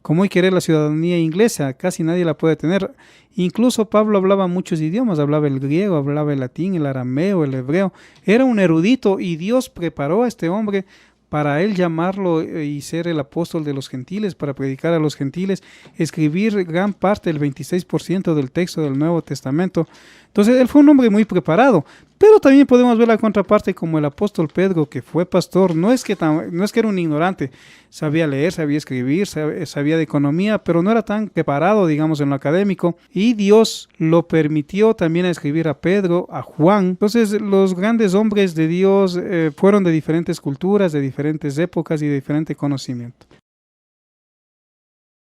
Como hoy querer la ciudadanía inglesa, casi nadie la puede tener. Incluso Pablo hablaba muchos idiomas, hablaba el griego, hablaba el latín, el arameo, el hebreo. Era un erudito y Dios preparó a este hombre para él llamarlo y ser el apóstol de los gentiles, para predicar a los gentiles, escribir gran parte, el 26% del texto del Nuevo Testamento. Entonces él fue un hombre muy preparado, Pero también podemos ver la contraparte como el apóstol Pedro, que fue pastor. No es que era un ignorante, sabía leer, sabía escribir, sabía de economía, pero no era tan preparado, digamos, en lo académico. Y Dios lo permitió también a escribir a Pedro, a Juan. Entonces, los grandes hombres de Dios fueron de diferentes culturas, de diferentes épocas y de diferente conocimiento.